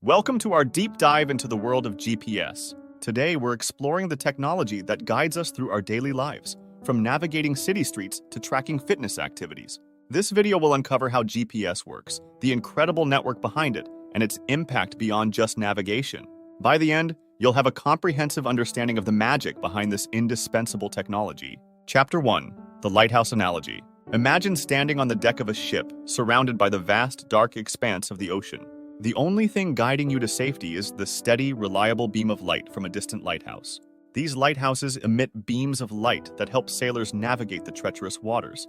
Welcome to our deep dive into the world of GPS. Today, we're exploring the technology that guides us through our daily lives, from navigating city streets to tracking fitness activities. This video will uncover how GPS works, the incredible network behind it, and its impact beyond just navigation. By the end, you'll have a comprehensive understanding of the magic behind this indispensable technology. Chapter 1. The Lighthouse Analogy. Imagine standing on the deck of a ship, surrounded by the vast, dark expanse of the ocean. The only thing guiding you to safety is the steady, reliable beam of light from a distant lighthouse. These lighthouses emit beams of light that help sailors navigate the treacherous waters,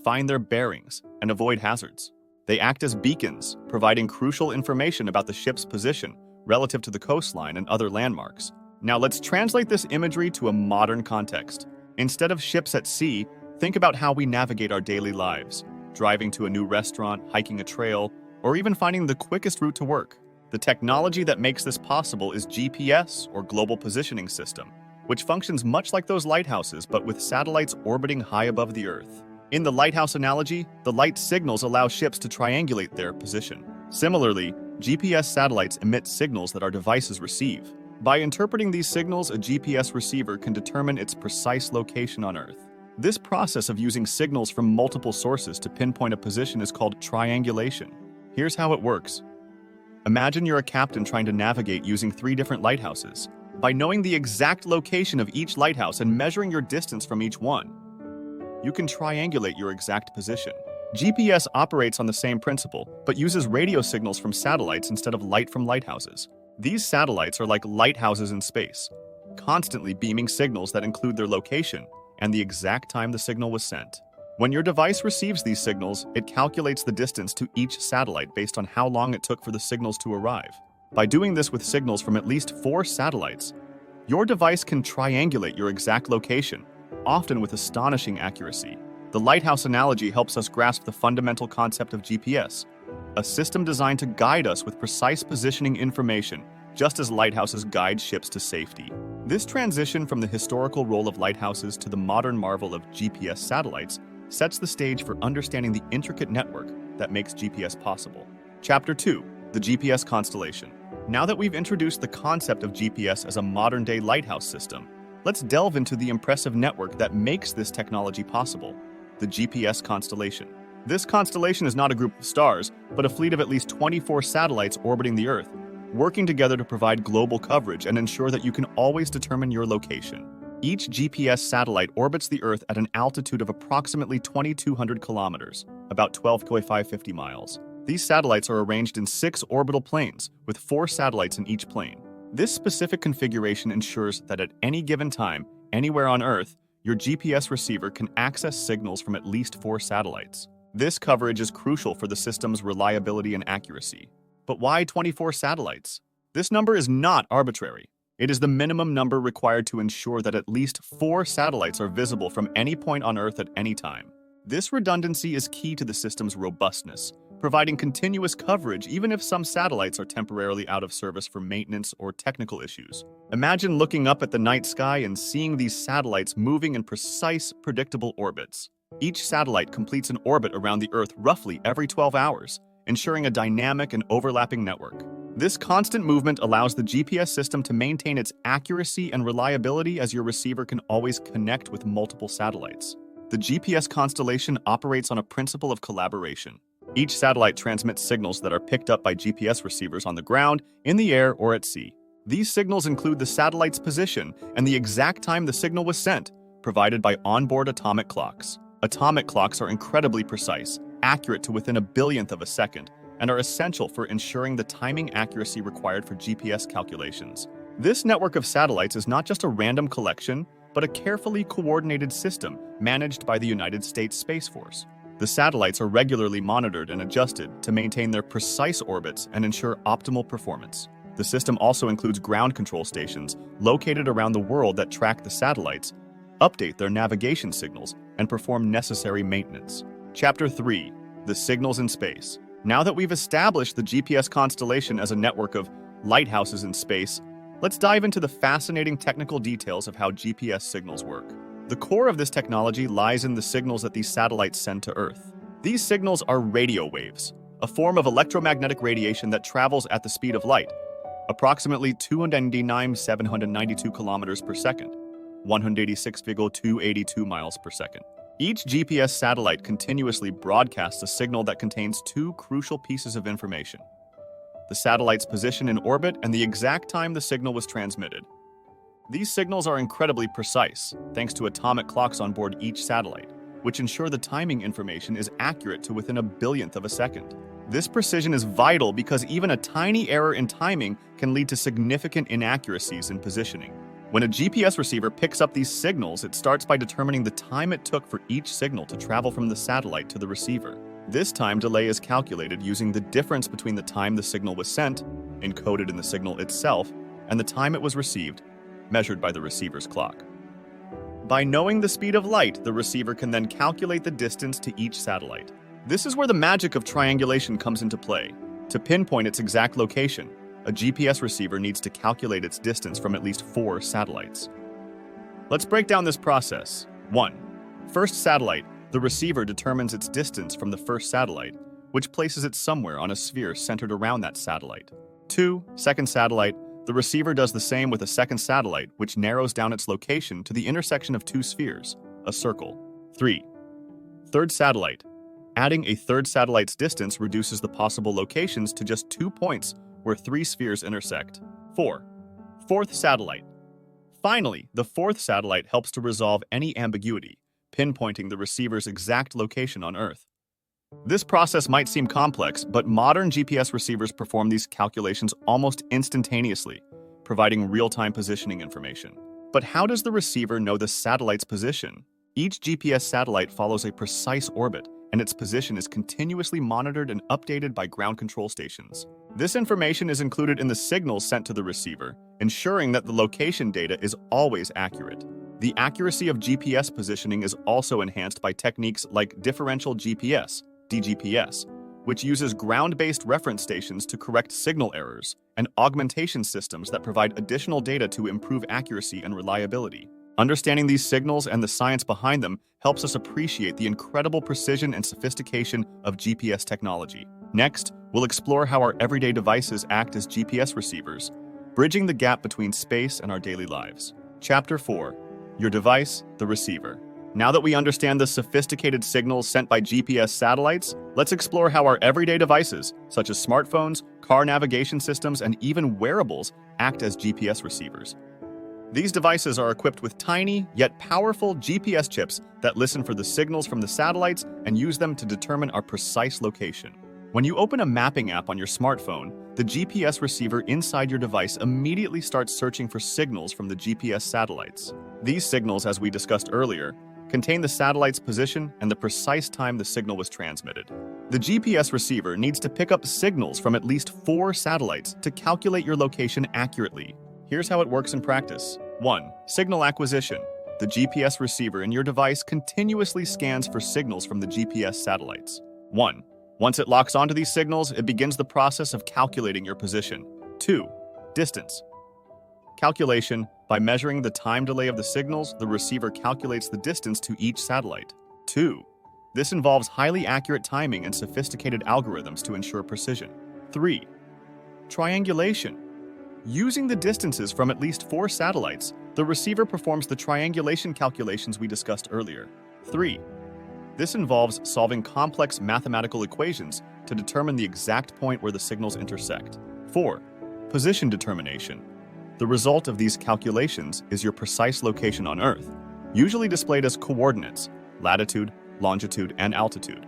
find their bearings, and avoid hazards. They act as beacons, providing crucial information about the ship's position relative to the coastline and other landmarks. Now let's translate this imagery to a modern context. Instead of ships at sea, think about how we navigate our daily lives, driving to a new restaurant, hiking a trail, or even finding the quickest route to work. The technology that makes this possible is GPS, or Global Positioning System, which functions much like those lighthouses but with satellites orbiting high above the Earth. In the lighthouse analogy, the light signals allow ships to triangulate their position. Similarly, GPS satellites emit signals that our devices receive. By interpreting these signals, a GPS receiver can determine its precise location on Earth. This process of using signals from multiple sources to pinpoint a position is called triangulation. Here's how it works. Imagine you're a captain trying to navigate using 3 different lighthouses. By knowing the exact location of each lighthouse and measuring your distance from each one, you can triangulate your exact position. GPS operates on the same principle, but uses radio signals from satellites instead of light from lighthouses. These satellites are like lighthouses in space, constantly beaming signals that include their location and the exact time the signal was sent. When your device receives these signals, it calculates the distance to each satellite based on how long it took for the signals to arrive. By doing this with signals from at least 4 satellites, your device can triangulate your exact location, often with astonishing accuracy. The lighthouse analogy helps us grasp the fundamental concept of GPS, a system designed to guide us with precise positioning information, just as lighthouses guide ships to safety. This transition from the historical role of lighthouses to the modern marvel of GPS satellites sets the stage for understanding the intricate network that makes GPS possible. Chapter 2. The GPS Constellation. Now that we've introduced the concept of GPS as a modern-day lighthouse system, let's delve into the impressive network that makes this technology possible, the GPS constellation. This constellation is not a group of stars, but a fleet of at least 24 satellites orbiting the Earth, working together to provide global coverage and ensure that you can always determine your location. Each GPS satellite orbits the Earth at an altitude of approximately 2,200 kilometers, about 12,550 miles. These satellites are arranged in 6 orbital planes, with 4 satellites in each plane. This specific configuration ensures that at any given time, anywhere on Earth, your GPS receiver can access signals from at least 4 satellites. This coverage is crucial for the system's reliability and accuracy. But why 24 satellites? This number is not arbitrary. It is the minimum number required to ensure that at least 4 satellites are visible from any point on Earth at any time. This redundancy is key to the system's robustness, providing continuous coverage even if some satellites are temporarily out of service for maintenance or technical issues. Imagine looking up at the night sky and seeing these satellites moving in precise, predictable orbits. Each satellite completes an orbit around the Earth roughly every 12 hours, ensuring a dynamic and overlapping network. This constant movement allows the GPS system to maintain its accuracy and reliability as your receiver can always connect with multiple satellites. The GPS constellation operates on a principle of collaboration. Each satellite transmits signals that are picked up by GPS receivers on the ground, in the air, or at sea. These signals include the satellite's position and the exact time the signal was sent, provided by onboard atomic clocks. Atomic clocks are incredibly precise, accurate to within a billionth of a second, and are essential for ensuring the timing accuracy required for GPS calculations. This network of satellites is not just a random collection, but a carefully coordinated system managed by the United States Space Force. The satellites are regularly monitored and adjusted to maintain their precise orbits and ensure optimal performance. The system also includes ground control stations located around the world that track the satellites, update their navigation signals, and perform necessary maintenance. Chapter 3. The Signals in Space. Now that we've established the GPS constellation as a network of lighthouses in space, let's dive into the fascinating technical details of how GPS signals work. The core of this technology lies in the signals that these satellites send to Earth. These signals are radio waves, a form of electromagnetic radiation that travels at the speed of light, approximately 299,792 kilometers per second, 186,282 miles per second. Each GPS satellite continuously broadcasts a signal that contains two crucial pieces of information: the satellite's position in orbit and the exact time the signal was transmitted. These signals are incredibly precise, thanks to atomic clocks on board each satellite, which ensure the timing information is accurate to within a billionth of a second. This precision is vital because even a tiny error in timing can lead to significant inaccuracies in positioning. When a GPS receiver picks up these signals, it starts by determining the time it took for each signal to travel from the satellite to the receiver. This time delay is calculated using the difference between the time the signal was sent, encoded in the signal itself, and the time it was received, measured by the receiver's clock. By knowing the speed of light, the receiver can then calculate the distance to each satellite. This is where the magic of triangulation comes into play. To pinpoint its exact location, a GPS receiver needs to calculate its distance from at least 4 satellites. Let's break down this process. 1. First satellite. The receiver determines its distance from the first satellite, which places it somewhere on a sphere centered around that satellite. 2. Second satellite. The receiver does the same with a second satellite, which narrows down its location to the intersection of 2 spheres, a circle. 3. Third satellite. Adding a third satellite's distance reduces the possible locations to just 2 points where 3 spheres intersect. 4. Fourth satellite. Finally, the fourth satellite helps to resolve any ambiguity, pinpointing the receiver's exact location on Earth. This process might seem complex, but modern GPS receivers perform these calculations almost instantaneously, providing real-time positioning information. But how does the receiver know the satellite's position? Each GPS satellite follows a precise orbit, and its position is continuously monitored and updated by ground control stations. This information is included in the signals sent to the receiver, ensuring that the location data is always accurate. The accuracy of GPS positioning is also enhanced by techniques like differential GPS, DGPS, which uses ground-based reference stations to correct signal errors, and augmentation systems that provide additional data to improve accuracy and reliability. Understanding these signals and the science behind them helps us appreciate the incredible precision and sophistication of GPS technology. Next, we'll explore how our everyday devices act as GPS receivers, bridging the gap between space and our daily lives. Chapter 4. Your device, the receiver. Now that we understand the sophisticated signals sent by GPS satellites, let's explore how our everyday devices, such as smartphones, car navigation systems, and even wearables, act as GPS receivers. These devices are equipped with tiny, yet powerful GPS chips that listen for the signals from the satellites and use them to determine our precise location. When you open a mapping app on your smartphone, the GPS receiver inside your device immediately starts searching for signals from the GPS satellites. These signals, as we discussed earlier, contain the satellite's position and the precise time the signal was transmitted. The GPS receiver needs to pick up signals from at least 4 satellites to calculate your location accurately. Here's how it works in practice. 1. Signal acquisition. The GPS receiver in your device continuously scans for signals from the GPS satellites. 1. Once it locks onto these signals, it begins the process of calculating your position. 2. Distance. Calculation. By measuring the time delay of the signals, the receiver calculates the distance to each satellite. 2. This involves highly accurate timing and sophisticated algorithms to ensure precision. 3. Triangulation. Using the distances from at least 4 satellites, the receiver performs the triangulation calculations we discussed earlier. 3. This involves solving complex mathematical equations to determine the exact point where the signals intersect. 4. Position determination. The result of these calculations is your precise location on Earth, usually displayed as coordinates, latitude, longitude, and altitude.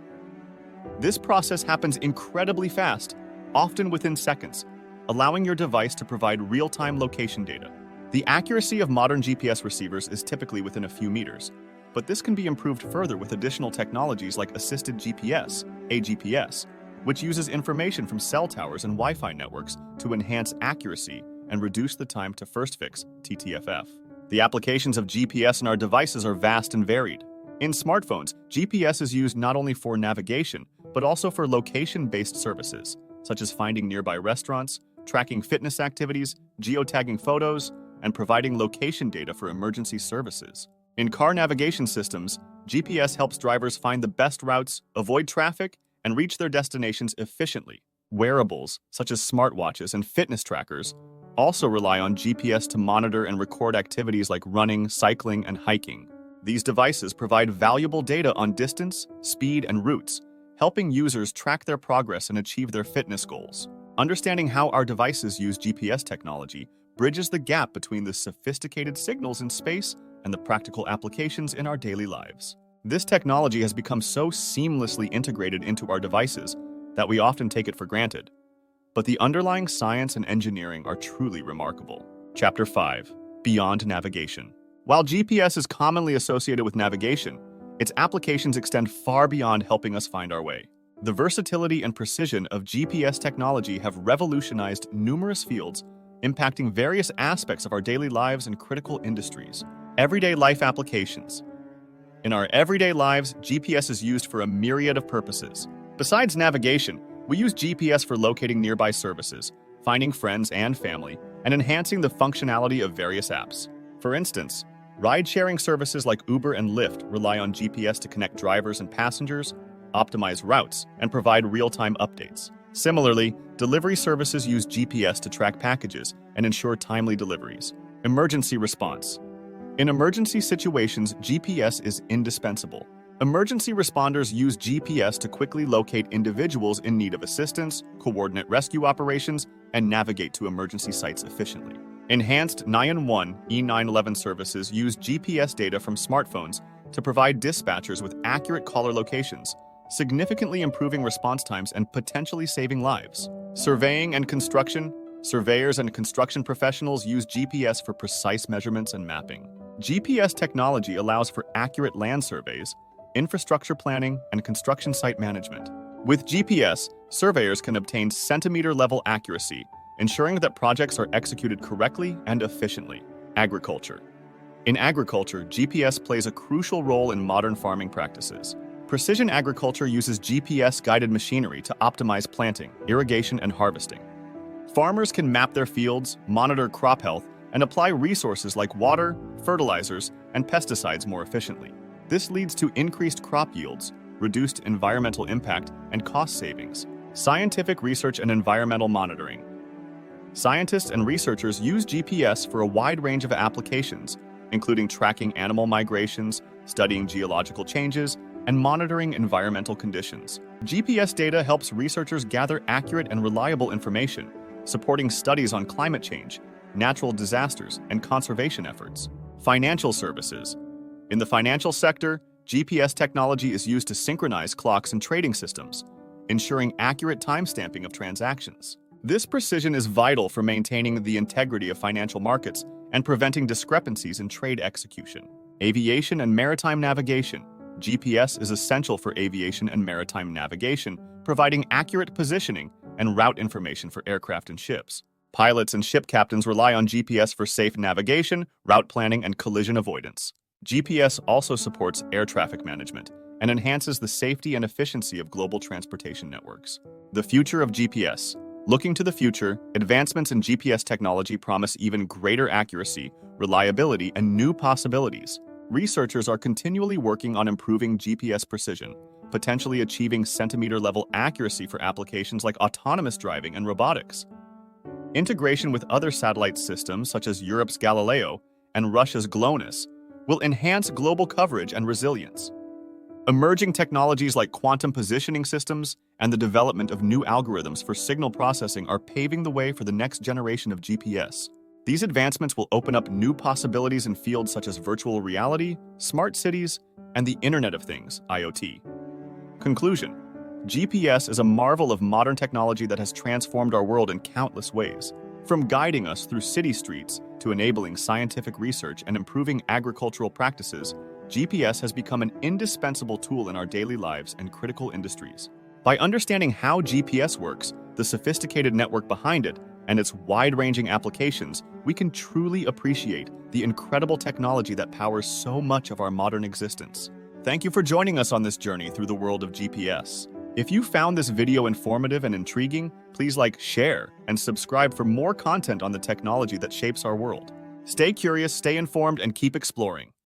This process happens incredibly fast, often within seconds, allowing your device to provide real-time location data. The accuracy of modern GPS receivers is typically within a few meters, but this can be improved further with additional technologies like assisted GPS, AGPS, which uses information from cell towers and Wi-Fi networks to enhance accuracy and reduce the time to first fix, TTFF. The applications of GPS in our devices are vast and varied. In smartphones, GPS is used not only for navigation, but also for location-based services, such as finding nearby restaurants, tracking fitness activities, geotagging photos, and providing location data for emergency services. In car navigation systems, GPS helps drivers find the best routes, avoid traffic, and reach their destinations efficiently. Wearables, such as smartwatches and fitness trackers, also rely on GPS to monitor and record activities like running, cycling, and hiking. These devices provide valuable data on distance, speed, and routes, helping users track their progress and achieve their fitness goals. Understanding how our devices use GPS technology bridges the gap between the sophisticated signals in space and the practical applications in our daily lives. This technology has become so seamlessly integrated into our devices that we often take it for granted. But the underlying science and engineering are truly remarkable. Chapter 5. Beyond Navigation. While GPS is commonly associated with navigation, its applications extend far beyond helping us find our way. The versatility and precision of GPS technology have revolutionized numerous fields, impacting various aspects of our daily lives and critical industries. Everyday life applications. In our everyday lives, GPS is used for a myriad of purposes. Besides navigation, we use GPS for locating nearby services, finding friends and family, and enhancing the functionality of various apps. For instance, ride-sharing services like Uber and Lyft rely on GPS to connect drivers and passengers, optimize routes, and provide real-time updates. Similarly, delivery services use GPS to track packages and ensure timely deliveries. Emergency response. In emergency situations, GPS is indispensable. Emergency responders use GPS to quickly locate individuals in need of assistance, coordinate rescue operations, and navigate to emergency sites efficiently. Enhanced 911 E911 services use GPS data from smartphones to provide dispatchers with accurate caller locations, significantly improving response times and potentially saving lives. Surveying and construction. Surveyors and construction professionals use GPS for precise measurements and mapping. GPS technology allows for accurate land surveys, infrastructure planning, and construction site management. With GPS, surveyors can obtain centimeter-level accuracy, ensuring that projects are executed correctly and efficiently. Agriculture. In agriculture, GPS plays a crucial role in modern farming practices. Precision agriculture uses GPS-guided machinery to optimize planting, irrigation, and harvesting. Farmers can map their fields, monitor crop health, and apply resources like water, fertilizers, and pesticides more efficiently. This leads to increased crop yields, reduced environmental impact, and cost savings. Scientific research and environmental monitoring. Scientists and researchers use GPS for a wide range of applications, including tracking animal migrations, studying geological changes, and monitoring environmental conditions. GPS data helps researchers gather accurate and reliable information, supporting studies on climate change, natural disasters, and conservation efforts. Financial services. In the financial sector, GPS technology is used to synchronize clocks and trading systems, ensuring accurate timestamping of transactions. This precision is vital for maintaining the integrity of financial markets and preventing discrepancies in trade execution. Aviation and maritime navigation. GPS is essential for aviation and maritime navigation, providing accurate positioning and route information for aircraft and ships. Pilots and ship captains rely on GPS for safe navigation, route planning, and collision avoidance. GPS also supports air traffic management and enhances the safety and efficiency of global transportation networks. The future of GPS. Looking to the future, advancements in GPS technology promise even greater accuracy, reliability, and new possibilities. Researchers are continually working on improving GPS precision, potentially achieving centimeter-level accuracy for applications like autonomous driving and robotics. Integration with other satellite systems, such as Europe's Galileo and Russia's GLONASS, will enhance global coverage and resilience. Emerging technologies like quantum positioning systems and the development of new algorithms for signal processing are paving the way for the next generation of GPS. These advancements will open up new possibilities in fields such as virtual reality, smart cities, and the Internet of Things, IoT. Conclusion: GPS is a marvel of modern technology that has transformed our world in countless ways. From guiding us through city streets to enabling scientific research and improving agricultural practices, GPS has become an indispensable tool in our daily lives and critical industries. By understanding how GPS works, the sophisticated network behind it, and its wide-ranging applications, we can truly appreciate the incredible technology that powers so much of our modern existence. Thank you for joining us on this journey through the world of GPS. If you found this video informative and intriguing, please like, share, and subscribe for more content on the technology that shapes our world. Stay curious, stay informed, and keep exploring.